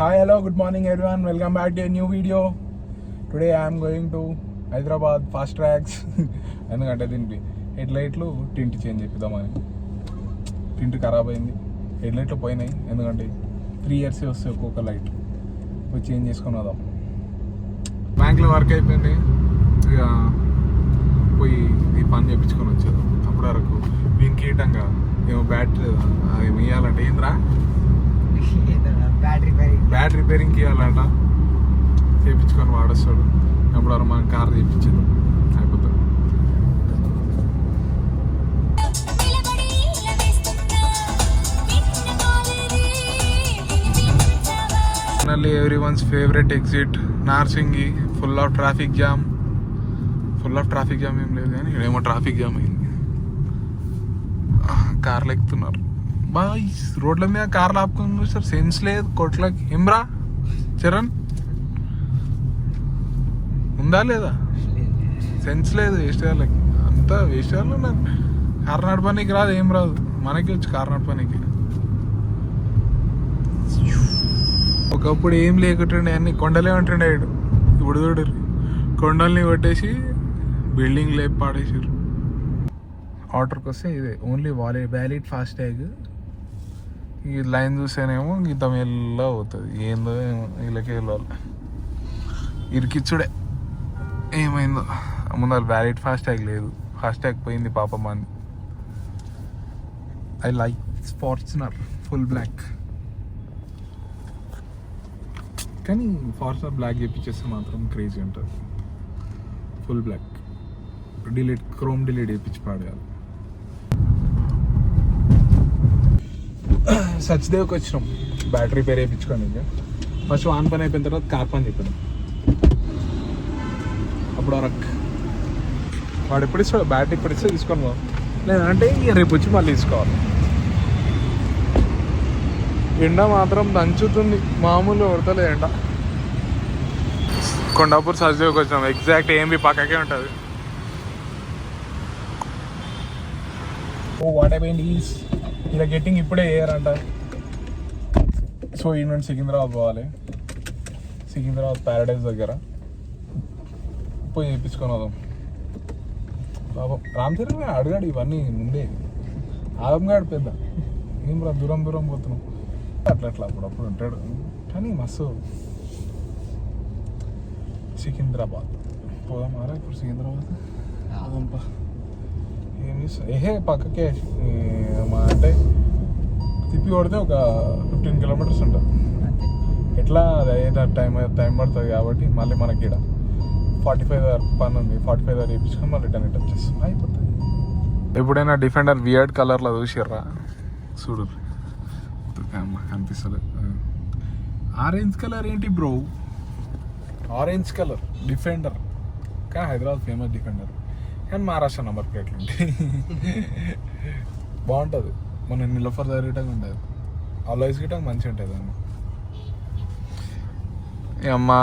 Hi, hello, good morning everyone. Welcome back to a new video. Today I am going to Hyderabad fast tracks. ఎందుకంటే దీనికి హెడ్లైట్లు tint change చేపిద్దామని. Tint ఖరాబ్ అయింది, హెడ్లైట్లు పోయినాయి. ఎందుకంటే 3 years వస్తాయి ఒక్కొక్క లైట్. పోయి చేంజ్ చేసుకొని వద్దాం. బ్యాంక్లో వర్క్ అయిపోయింది, ఇక పోయి ఈ పని చేయించుకొని వచ్చేదాం. అప్పటి వరకు దీనికి కీటంగా ఏమో బ్యాటరీ అది వేయాలంటే ఏంద్రా బ్యాటరీ రిపేరింగ్కి ఇవ్వాలంట, చేయించుకొని వాడొస్తాడు. అప్పుడు వరకు మనం కార్ చేయించేద్దాం, అయిపోతుంది. Finally everyone's favourite exit Narsingi. Full of traffic jam ఏం లేదు కానీ ఇక్కడేమో ట్రాఫిక్ జామ్ అయింది. కార్లు ఎక్కుతున్నారు బాయ్, రోడ్ల మీద కార్లు ఆపుకొని చూస్తారు. సెన్స్ లేదు కొట్లకి. ఏమ్రా చరణ్, ఉందా లేదా? సెన్స్ లేదు వేస్ట్ వాళ్ళకి, అంతా వేస్ట్ వాళ్ళు ఉన్నారు. కారు నడపడానికి రాదు, ఏం రాదు, మనకి వచ్చి కారు నడపడానికి. ఒకప్పుడు ఏం లేకుంటుండే, అన్ని కొండలే ఉంటుండే. ఇప్పుడు చూడు, కొండల్ని కొట్టేసి బిల్డింగ్ లేపి పాడేసారు. ఆర్డర్కి వస్తే ఇదే ఓన్లీ వ్యాలిడ్ ఫాస్ట్ ట్యాగ్. ఈ లైన్ చూస్తేనేమో ఇంత మెల్ల అవుతుంది. ఏందో ఏమో వీళ్ళకి వెళ్ళాలి, ఇరికిచ్చుడే. ఏమైందో ముందర వ్యాలిడ్ ఫాస్ట్ ట్యాగ్ లేదు, ఫాస్ట్ ట్యాగ్ పోయింది పాపం మంది. I like Fortuner full black, కానీ ఫార్చునర్ బ్లాక్ చేపించేస్తే మాత్రం క్రేజీ ఉంటుంది. ఫుల్ బ్లాక్ క్రోమ్ డిలీట్ చేయించి పాడేయాలి. సచ్దేవ్కి వచ్చినాం బ్యాటరీ రిపేర్ వేయించుకోండి. ఇంకా ఫస్ట్ వాన్ పని అయిపోయిన తర్వాత కార్ పని చెప్పాను. అప్పుడు వాడు ఎప్పుడు ఇస్తాడు బ్యాటరీ, ఇప్పుడు ఇస్తే తీసుకొని పో, లేదంటే ఇక రేపు వచ్చి మళ్ళీ తీసుకోవాలి. ఎండ మాత్రం దంచుతుంది, మామూలు కొడతలే ఎండ. కొండాపూర్ సచ్దేవ్కి వచ్చినాం. ఎగ్జాక్ట్ ఏఎంబి పక్కకే ఉంటుంది. ఓ వాట్ అయిపోయింది ఇలా గెట్టింగ్ ఇప్పుడే వేయారంట. సో ఈ నుండి సికింద్రాబాద్ పోవాలి. సికింద్రాబాద్ ప్యారడైజ్ దగ్గర పోయి చేయించుకొని వదాం. పాపం రామ్ చరణ్ అడిగాడు ఇవన్నీ ముందే. ఆగంగాడు పెద్ద, ఏం రా దూరం పోతున్నాం అట్లా అప్పుడప్పుడు ఉంటాడు. కానీ మస్తు సికింద్రాబాద్ పోదాం మారా ఇప్పుడు. సికింద్రాబాద్ అదంపా ఏహే పక్కకే, అంటే తిప్పి కొడితే ఒక 15 kilometers ఉంటుంది. ఎట్లా అది టైం పడుతుంది కాబట్టి మళ్ళీ మనకి ఇక్కడ 45 పని ఉంది. 45 చేయించుకొని మళ్ళీ రిటర్న్ వచ్చేస్తాం, అయిపోతుంది. ఎప్పుడైనా డిఫెండర్ వియర్డ్ కలర్లో చూసిర్రా? చూడు కనిపిస్తలేదు. ఆరెంజ్ కలర్ ఏంటి బ్రో? ఆరెంజ్ కలర్ డిఫెండర్, కానీ హైదరాబాద్ ఫేమస్ డిఫెండర్, కానీ మహారాష్ట్ర నెంబర్ ప్లేట్లు ఉంటాయి. బాగుంటుంది. మన నిలఫర్ గిటంగా ఉండదు, ఆల్వేస్ గిటంగా మంచిగా ఉంటుంది. దాన్ని అమ్మా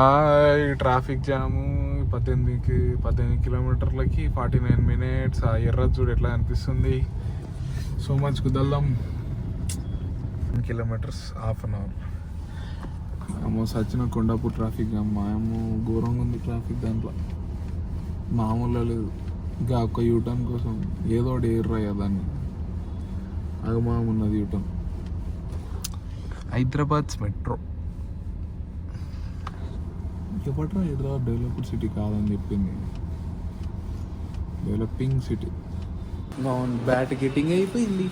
ఈ ట్రాఫిక్ జాము 18 kilometers 49 minutes. ఆ ఎర్ర చూడు ఎట్లా అనిపిస్తుంది. సో మచ్ కుదల్దాం. 10 kilometers ½ an hour. అమ్మో సచిన కొండాపూర్ ట్రాఫిక్ జామ్ మాయమ్మో ఘోరంగా ఉంది ట్రాఫిక్. దాంట్లో మామూలుగా లేదు. ఇంకా ఒక్క యూటర్న్ కోసం ఏదో ఒకటి ఎర్రయ్యా దాన్ని, అగమాం ఉన్నది యూటర్న్. హైదరాబాద్ మెట్రో చెప్పట్రా, హైదరాబాద్ డెవలప్డ్ సిటీ కాదని చెప్పింది, డెవలపింగ్ సిటీ. బ్యాట్ గెటింగ్ అయిపోయింది.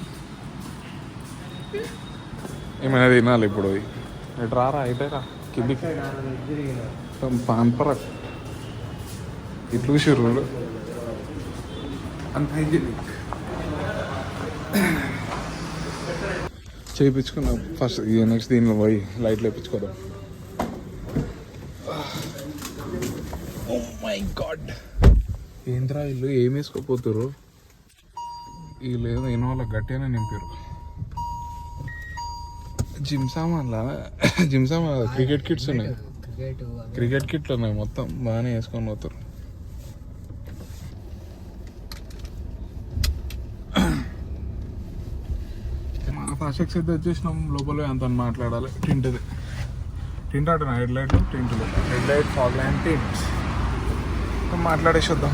ఏమైనా తినాలి ఇప్పుడు. ఎటు రారా, అయిపోయారా కిందికి పాన్పరా ఇట్లు చూసిర్రు అంత హైజీనిక్. చేయించుకున్నాం ఫస్ట్, నెక్స్ట్ దీనిలో పోయి లైట్లు వేయించుకోవడం. ఓ మై గాడ్, ఏంద్రా వీళ్ళు ఏం వేసుకోపోతారు? వీళ్ళు ఏదో ఇన్నోవాళ్ళ గట్టిగానే నింపారు. జిమ్ సామాన్ క్రికెట్ కిట్స్ ఉన్నాయి, క్రికెట్ కిట్లు ఉన్నాయి మొత్తం, బాగానే వేసుకొని పోతారు. ఫాస్ట్ ఎక్స్ అయితే వచ్చేసినాం. లోపల అంత మాట్లాడాలి, తింటది టింట్ అంటున్నా, హెడ్ లైట్ టింట్లు, head light fog lamp tint. మాట్లాడేసి వద్దాం.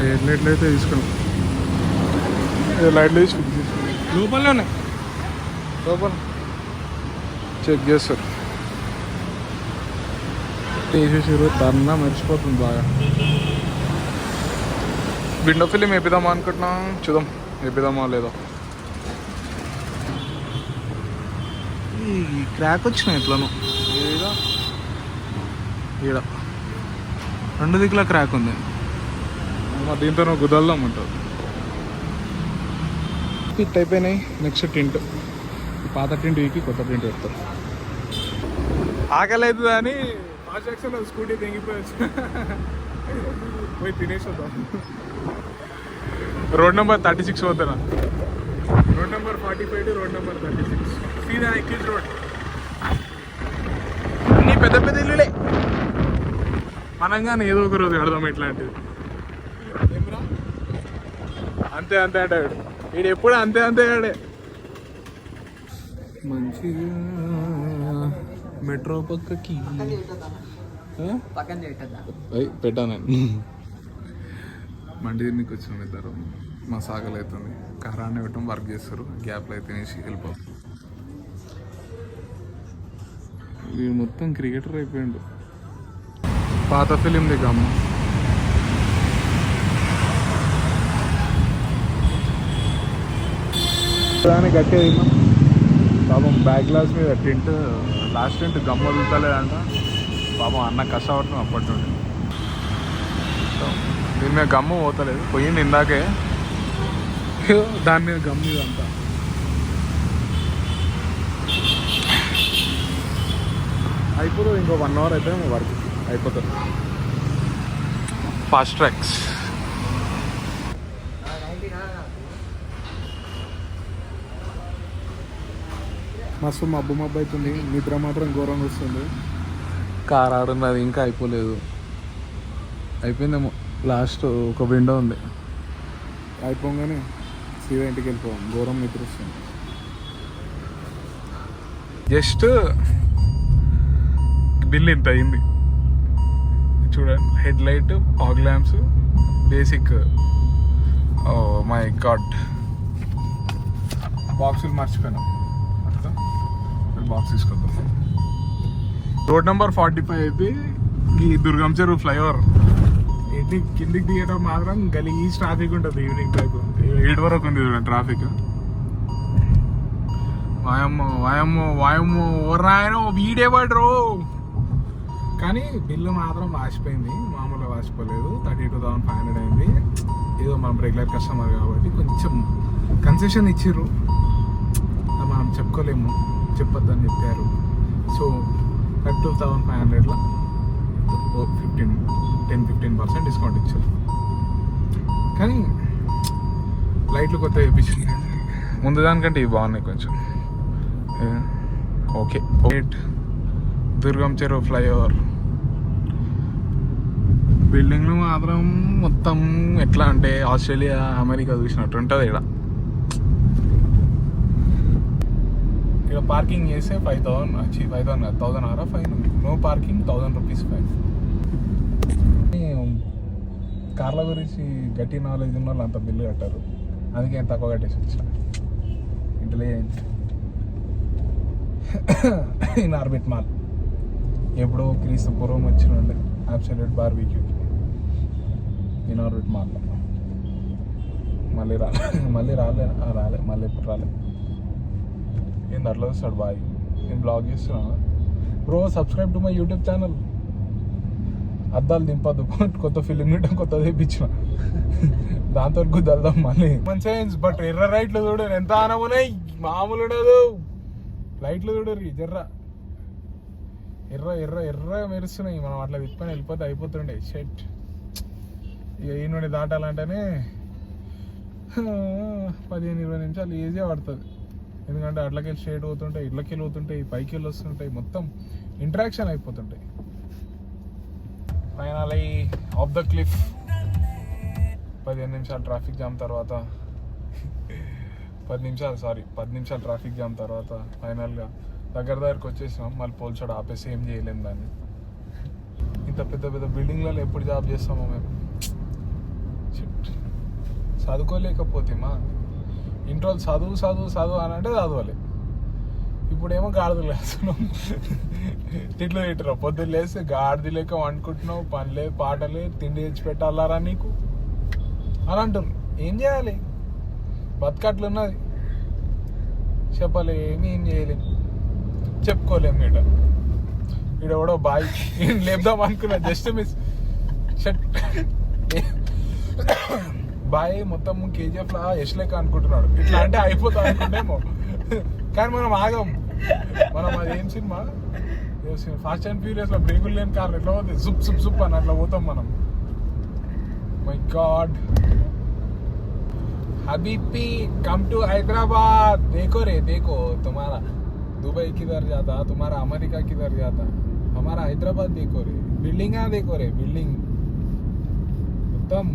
హెడ్ లైట్లు అయితే తీసుకున్నాం, లైట్లు తీసి లోపలనే ఉన్నాయి, లోపల చెక్ చేస్తారు. వేసేసారు, తన్నా మర్చిపోతుంది బాగా. విండో ఫిలిం వేపిద్దామా అనుకుంటున్నా, చూద్దాం వేపిద్దామా లేదో. ఈ క్రాక్ వచ్చినాయి ఎట్లను, ఈడ రెండు దిక్కుల క్రాక్ ఉంది. దీంతో నువ్వు గుదల్దాం ఉంటుంది. ఫిట్ అయిపోయినాయి. నెక్స్ట్ టింట్, పాత టింట్ వీకి కొత్త టింట్ పెడతారు. ఆకలి అవుతుంది అని ఫాస్ట్ యాక్షన్ స్కూటీ తెంగిపోయచ్చు, పోయి తినేసి వద్దాం. రోడ్ నెంబర్ 36 పోతున్నా, road number 45 to road number 36, సీదా ఎక్కిజ్ రోడ్. అన్నీ పెద్ద పెద్ద ఇల్లులే, మనం కానీ ఏదో ఒక రోజు కడదాం ఇట్లాంటిది. అంతే అంతే అంటాడు వీడు, ఎప్పుడు అంతే అంతే ఆడే. మంచిగా మెట్రో పక్కకి పెట్టాను. మండి తిన్నికి వచ్చినాం ఇద్దరు. మా సాగలు అవుతుంది, కారాన్ని పెట్టడం వర్క్ చేస్తారు, గ్యాప్లో అయితే తినేసి వెళ్ళిపోతాం. వీడు మొత్తం క్రికెటర్ అయిపోయిండు. పాత ఫిలిం దిగమ్మ, దాన్ని గట్టిగా తిన్నాం. పాపం బ్యాక్ గ్లాస్ మీద టింట్, లాస్ట్ టింట్ గమ్మ వదులుతలేదంట. పాపం అన్న కష్టపడుతున్నాం అప్పటి నుండి. దీని మీద గమ్ము పోతలేదు, పోయింది ఇందాకే, దాని మీద గమ్ము ఇదంతా. అయిపోతుంది, ఇంకో 1 అవర్ అయితే వర్క్ అయిపోతుంది. ఫాస్ట్ ట్రాక్స్ మస్తు మబ్బు మబ్బు అవుతుంది, నిద్ర మాత్రం ఘోరంగా వస్తుంది. కార్ ఆడున్నది ఇంకా అయిపోలేదు, అయిపోయిందేమో. లాస్ట్ ఒక విండో ఉంది, అయిపోగానే సీదా ఇంటికి వెళ్ళిపోవాలి. ఘోరం నిద్ర వస్తుంది. జస్ట్ బిల్ ఇంత అయింది చూడండి. Head light, fog lamps, basic. Oh my god, బాక్సులు మర్చిపోయినాం, బాక్స్ తీసుకొద్దాం. రోడ్ నెంబర్ 45 అయితే ఈ దుర్గం చెరువు ఫ్లైఓవర్ కిందికి దిగడం మాత్రం గలీజ్ ట్రాఫిక్ ఉంటుంది. ఈవినింగ్ టైప్ 7 వరకు ఉంది చూడండి ట్రాఫిక్. వాయమ్మో వాయమ్మో వాయమ్మో ఓరాయనో వీడే పడరు. కానీ బిల్లు మాత్రం వాసిపోయింది, మామూలుగా వాసిపోలేదు. 32,500 అయింది. ఏదో మనం రెగ్యులర్ కస్టమర్ కాబట్టి కొంచెం కన్సెషన్ ఇచ్చిర్రు, మనం చెప్పుకోలేము, చెప్పొద్దని చెప్పారు. సో 32,500లో 10-15% డిస్కౌంట్ ఇచ్చారు. కానీ లైట్లు కొత్త వేయించింది, ముందు దానికంటే ఇవి బాగున్నాయి కొంచెం. ఓకే, దుర్గం చెరువు ఫ్లైఓవర్ బిల్డింగ్లు మాత్రం మొత్తం ఎట్లా అంటే ఆస్ట్రేలియా, అమెరికా చూసినట్టు ఉంటుంది. ఇక్కడ పార్కింగ్ చేస్తే 5,000 ఆరా fine. No parking 1,000 rupees fine. కార్ల గురించి గట్టి నాలెడ్జ్ ఉన్న వాళ్ళు అంత బిల్లు కట్టారు, అందుకే నేను తక్కువ కట్టేసి వచ్చాను. ఇంటెలిజెంట్ ఇన్ ఆర్బిట్ మాల్ ఎప్పుడో క్రీస్తు పూర్వం వచ్చినండి అబ్సల్యూట్ బార్బిక్యూకి ఇన్ ఆర్బిట్ మాల్లో. మళ్ళీ రాలే మళ్ళీ ఎప్పుడు రాలే. నేను అట్లా వస్తాడు బాయ్, నేను బ్లాగ్ చేస్తున్నా bro. Subscribe to my YouTube channel. అద్దాలు దింపద్దు, కొత్త ఫిలిం గిట్టం కొత్తది తెప్పించిన, దాంతో గుద్దల్దాం మళ్ళీ. మంచిగా బట్ ఎర్ర లైట్లు చూడరు ఎంత ఆనమున్నాయి, మామూలు ఉండదు. లైట్లు చూడరు జర్ర ఎర్ర ఎర్ర ఎర్ర మెరుస్తున్నాయి. మనం అట్లా తిప్పుకొని వెళ్ళిపోతే అయిపోతుండే షెట్. ఇక ఈ నుండి దాటాలంటేనే 15-20 నిమిషాలు ఈజీగా పడుతుంది. ఎందుకంటే అట్లకెళ్ళి స్ట్రేట్ పోతుంటాయి, ఇట్లకెళ్ళి పోతుంటాయి, పైకి వెళ్ళి వస్తుంటాయి, మొత్తం ఇంటరాక్షన్ అయిపోతుంటాయి. Finally off the cliff. 15 నిమిషాలు ట్రాఫిక్ జామ్ తర్వాత 10 నిమిషాలు ట్రాఫిక్ జామ్ తర్వాత ఫైనల్గా దగ్గరకు వచ్చేసినాం. మళ్ళీ పోల్చాడు ఆపేసి ఏం చేయలేము దాన్ని. ఇంత పెద్ద పెద్ద బిల్డింగ్లలో ఎప్పుడు జాబ్ చేస్తామో మేము. చదువుకోలేకపోతేమా ఇంట్లో చదువు అని అంటే చదవాలి. ఇప్పుడేమో గాడిదలు లేస్తున్నాం. తిట్లు తిట్టరు. పొద్దున్న లేస్తే గాడిది లేక వండుకుంటున్నావు, పనిలే పాటలే, తిండి తెచ్చి పెట్టాలారా నీకు అని అంటున్నాను. ఏం చేయాలి? బతకట్లున్నది. చెప్పలేము, ఏం చేయలేము, చెప్పుకోలేము. ఈడ కూడా బాయ్ లేపుదాం అనుకున్నా, జస్ట్ మిస్. షట్ బాయ్ మొత్తం కేజీఎఫ్ లా యష్ లెక్క అనుకుంటున్నాడు. ఇట్లా అంటే అయిపోతా అనుకుంటేమో, కానీ మనం ఆగం. మనం అది ఏం సినిమా, ఫాస్ట్ అండ్ ఫ్యూరియస్ లో బ్రేకులు లేని కారణం ఎట్లా పోతుంది, జుప్ జుప్ జుప్ అని అట్లా పోతాం మనం. My god. हबीबी कम टू हैदराबाद. देखो रे देखो, तुम्हारा दुबई किधर जाता, तुम्हारा अमेरिका किधर जाता, हमारा हैदराबाद देखो रे. बिल्डिंग देखो रे, बिल्डिंग एकदम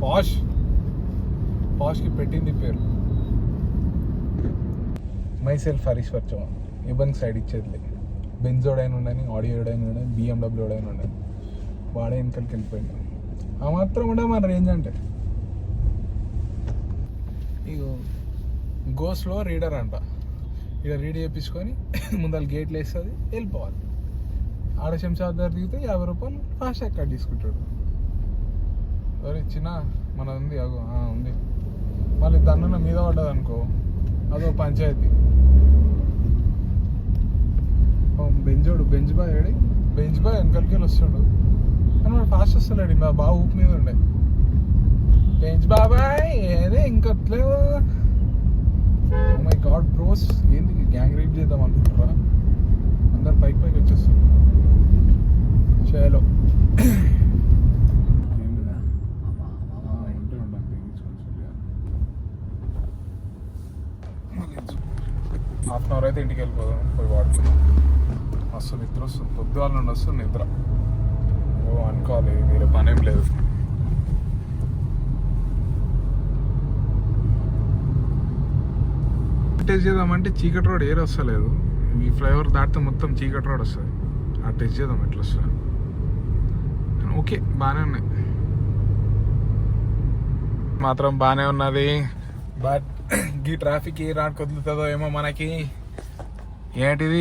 पॉश की పెట్టింది పేరు. Myself Harishwar Chauhan. ఇబ్బంది సైడ్ ఇచ్చేది. బెంజ్ ఓడైనా ఉండని, ఆడియో ఓడైనా ఉండని, BMW ఓడైనా ఉండని, వాడే వెనకలికి వెళ్ళిపోయింది. ఆ మాత్రం ఉండే మన రేంజ్ అంటే. ఇగో గోస్లో రీడర్ అంట. ఇక రీడ్ చేయించుకొని ముందర గేట్లు వేస్తుంది, వెళ్ళిపోవాలి. ఆడ శంషాబాద్ దగ్గర దిగితే 50 రూపాయలు ఫాస్ట్ ట్యాగ్ కార్డ్ తీసుకుంటాడు. సరే చిన్న మన ఉంది, అగో ఉంది. మళ్ళీ దన్నున మీద పడ్డది అనుకో, అదో పంచాయతీ. బెంచ్ బాయ్ వెనకలికి వెళ్ళి వస్తాడు, కానీ వాడు ఫాస్ట్ వస్తలేడు. మా బాగా ఊపు మీద ఉండే బెంచ్ బాబాయ్ ఏదే ఇంకట్లేవు. ఓ మై గాడ్ బ్రోస్, ఏంది గ్యాంగ్ రేప్ చేద్దాం అనుకుంటారా? అందరు పైకి వచ్చేస్తారు. చేయాలో హాఫ్ అన్ అవర్ అయితే ఇంటికి వెళ్ళిపోదాం. పోయి వాడుతున్నాం. మస్తు నిద్ర వస్తుంది, పొద్దుగాల నుండి వస్తుంది నిద్ర. ఓ అనుకోవాలి, వేరే పని ఏం లేదు. టెస్ట్ చేద్దామంటే చీకటి రోడ్ ఏర్ వస్తలేదు. ఈ ఫ్లైఓవర్ దాటితే మొత్తం చీకటి రోడ్ వస్తుంది. ఆ టెస్ట్ చేద్దాం ఎట్లా వస్తుంది. ఓకే బాగానే ఉన్నాయి, మాత్రం బాగానే ఉన్నది. బట్ ఈ ట్రాఫిక్ ఏ రాట్ కుదులుతుందో ఏమో మనకి. ఏంటిది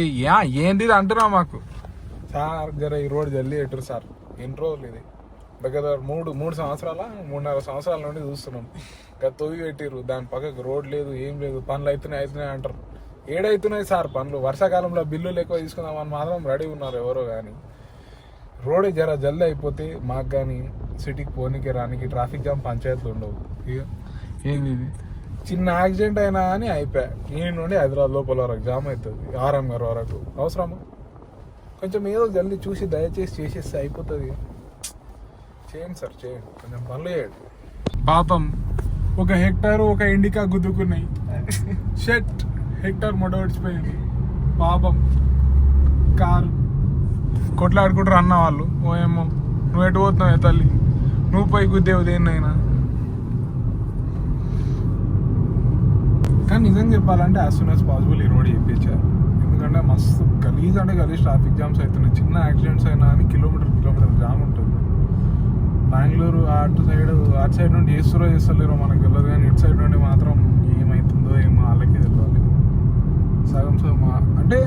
ఏంది అంటున్నాం మాకు. సార్ జర ఈ రోడ్ జల్దీ పెట్టరు సార్. ఎన్ని రోజులు ఇది దగ్గర 3.5 సంవత్సరాల నుండి చూస్తున్నాం. ఇంకా తొవ్వి పెట్టిర్రు, దాని పక్కకు రోడ్ లేదు, ఏం లేదు. పనులు అవుతున్నాయి అంటారు. ఏడవుతున్నాయి సార్ పనులు. వర్షాకాలంలో బిల్లులు ఎక్కువ తీసుకుందామని మాత్రం రెడీ ఉన్నారు ఎవరో కానీ. రోడ్ జర జల్దీ అయిపోతే మాకు కానీ సిటీకి పోనీకి రానికి ట్రాఫిక్ జామ్ పంచాయతీలు ఉండవు. ఇక ఏంది ఇది, చిన్న యాక్సిడెంట్ అయినా అని అయిపోయా. ఈ నుండి హైదరాబాద్ లోపల వరకు జామ్ అవుతుంది, ఆర్ఎం గారి వరకు. అవసరమా? కొంచెం ఏదో జల్దీ చూసి దయచేసి చేసేస్తే అయిపోతుంది. చేయండి సార్, చేయండి, కొంచెం పనులు చేయండి. పాపం ఒక హెక్టార్ ఒక ఇండికా గుద్దుకున్నాయి. షెట్, హెక్టార్ మొడవడిచిపోయింది పాపం. కారు కొట్లాడుకుంటారు అన్న వాళ్ళు. ఓ ఏమో నువ్వు ఎటు పోతున్నావు తల్లి, నువ్వు పై గుద్దేవు దేన్నైనా. కానీ నిజంగా చెప్పాలంటే యాజ్ సూన్ యాజ్ పాసిబుల్ ఈ రోడ్ చేయించారు. ఎందుకంటే మస్తు గలీజ్ అంటే గలీజ్ ట్రాఫిక్ జామ్స్ అవుతున్నాయి. చిన్న యాక్సిడెంట్స్ అయినా అని కిలోమీటర్ జామ్ ఉంటుంది. బెంగళూరు అటు సైడ్ నుండి చేస్తలేరో మనకు తెలియదు, కానీ ఇటు సైడ్ నుండి మాత్రం ఏమవుతుందో ఏమో వాళ్ళకి తెలియాలి. సగం అంటే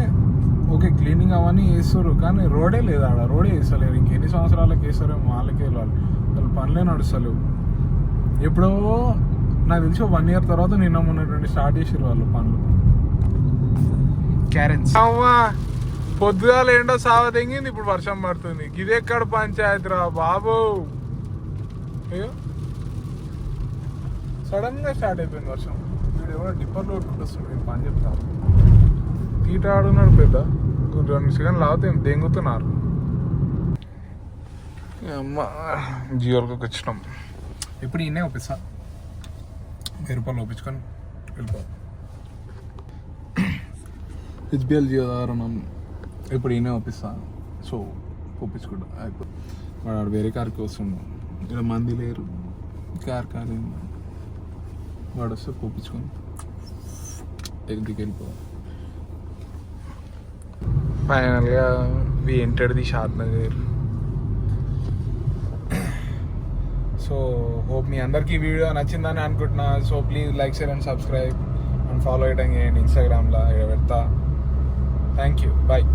ఓకే క్లీనింగ్ అవన్నీ వేస్తారు, కానీ రోడే లేదు ఆడ. రోడే వేస్తలేరు. ఇంకెన్ని సంవత్సరాలకు వేస్తారేమో వాళ్ళకే వెళ్ళాలి. వాళ్ళు పనులే నడుస్తలేవు. ఎప్పుడో నాకు తెలిసి 1 year తర్వాత నిన్న మొన్నటువంటి స్టార్ట్ చేసారు వాళ్ళు పనులు. క్యారెన్స్ పొద్దుగాల ఏంటో సావ తెంగింది, ఇప్పుడు వర్షం పడుతుంది. ఇది ఎక్కడ పంచాయతీ రా బాబు. అయ్యో సడన్ గా స్టార్ట్ అయిపోయింది వర్షం. వీడు ఎవరో డిప్పర్లో వస్తుంది. నేను పని చెప్తాను. తీట ఆడున్నాడు పెద్ద. 2 సెకండ్లు ఆగితే దెంగుతున్నారు. అమ్మ జియోకి వచ్చినాం. ఇప్పుడు ఈయనే ఒప్పిస్తా, 1000 రూపాయలు ఒప్పించుకొని వెళ్ళిపోవాలి. హెచ్బిఎల్ జియో ద్వారా ఇప్పుడు ఈయనే ఒప్పిస్తా. సో ఒప్పించుకుంటా అయిపోతుంది. వాడు వేరే కార్కి వస్తున్నాం. ఇక్కడ మంది లేరు, కార్ వాడు వస్తే పోపించుకొని ఇంటికి వెళ్ళిపోవాలి. ఫైనల్గా we entered the Shadnagar. So hope మీ అందరికీ వీడియో నచ్చిందని అనుకుంటున్నా. So please like, share and subscribe and follow చేయడం చేయండి ఇన్స్టాగ్రామ్లో పెడతా. Thank you, bye.